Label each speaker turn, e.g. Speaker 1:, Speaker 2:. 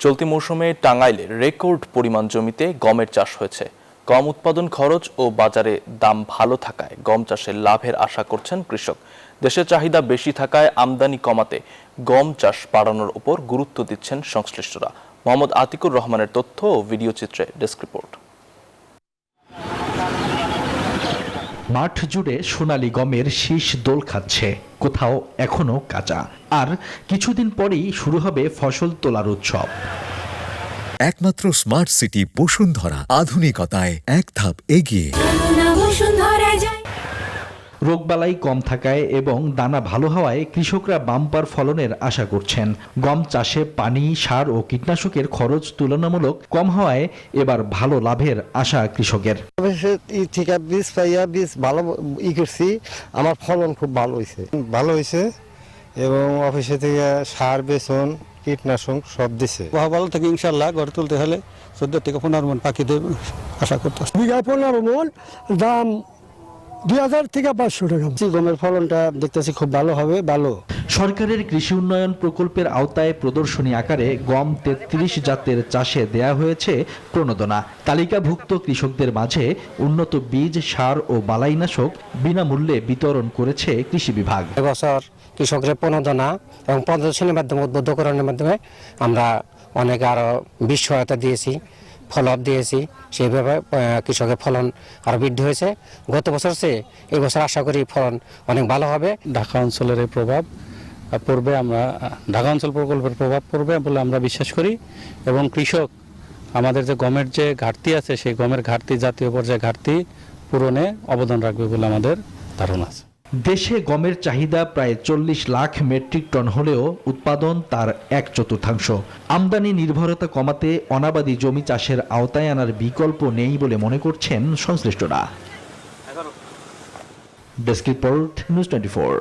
Speaker 1: চলতি মৌসুমে টাঙ্গাইলে রেকর্ড পরিমাণ জমিতে গমের চাষ হয়েছে। গম উৎপাদন খরচ ও বাজারে দাম ভালো থাকায় গম চাষে লাভের আশা করছেন কৃষক। দেশের চাহিদা বেশি থাকায় আমদানি কমাতে গম চাষ বাড়ানোর উপর গুরুত্ব দিচ্ছেন সংশ্লিষ্টরা। মোহাম্মদ আতিকুর রহমানের তথ্য ও ভিডিও চিত্রে ডেস্ক রিপোর্ট।
Speaker 2: মাঠ জুড়ে সোনালী গমের শীষ দোল খাচ্ছে, কোথাও এখনো কাঁচা। আর কিছুদিন পরেই শুরু হবে ফসল তোলার উৎসব।
Speaker 3: একমাত্র স্মার্ট সিটি বসুন্ধরা, আধুনিকতায় এক ধাপ এগিয়ে।
Speaker 2: রোগবালাই কম থাকায় এবং দানা ভালো হওয়ায় কৃষকরা বাম্পার ফলনের আশা করছেন। গম চাষে পানি, সার ও কীটনাশকের খরচ তুলনামূলক কম হওয়ায় এবার ভালো লাভের আশা কৃষকের।
Speaker 4: বীজ পাইয়া বীজ ভালো করছি, আমার ফলন খুব ভালো হয়েছে এবং অফিসে থেকে সার, বেসন, কীটনাশক সব দিছে।
Speaker 5: ভালো থেকে ইনশাল্লাহ গড়ে তুলতে হলে 14 থেকে 15 মন পাখি দেবে আশা করতেছি।
Speaker 6: বিঘা 15 মন, দাম 2000 থেকে 500 টাকা।
Speaker 4: গমের ফলনটা দেখতেছি খুব ভালো হবে।
Speaker 2: সরকারের কৃষি উন্নয়ন প্রকল্পের আওতায় প্রদর্শনী আকারে গম 33 জাতের চাষে দেয়া হয়েছে প্রণোদনা। তালিকাভুক্ত কৃষকদের মাঝে উন্নত বীজ, সার ও বালাইনাশক বিনামূল্যে বিতরণ করেছে কৃষি বিভাগ।
Speaker 4: এবছর কৃষকদের প্রণোদনা এবং প্রদর্শনীর মাধ্যমে, উদ্বুদ্ধকরণের মাধ্যমে আমরা অনেক আরো বীজ সহায়তা দিয়েছি, ফলক দিয়েছি। সেইভাবে কৃষকের ফলন আরো বৃদ্ধি হয়েছে গত বছর চেয়ে। এই বছর আশা করি ফলন অনেক ভালো হবে।
Speaker 5: ঢাকা অঞ্চলের এই প্রভাব পড়বে, আমরা ঢাকা অঞ্চল প্রকল্পের প্রভাব পড়বে বলে আমরা বিশ্বাস করি এবং কৃষক আমাদের যে গমের যে ঘাটতি আছে সেই গমের ঘাটতি, জাতীয় পর্যায়ে ঘাটতি পূরণে অবদান রাখবে বলে আমাদের ধারণা আছে।
Speaker 2: দেশে গমের চাহিদা প্রায় 40 লাখ মেট্রিক টন হলেও উৎপাদন তার 1/4। আমদানি নির্ভরতা কমাতে অনাবাদি জমি চাষের আওতায় আনার বিকল্প নেই বলে মনে করছেন সংশ্লিষ্টরা। Desk report, news 24।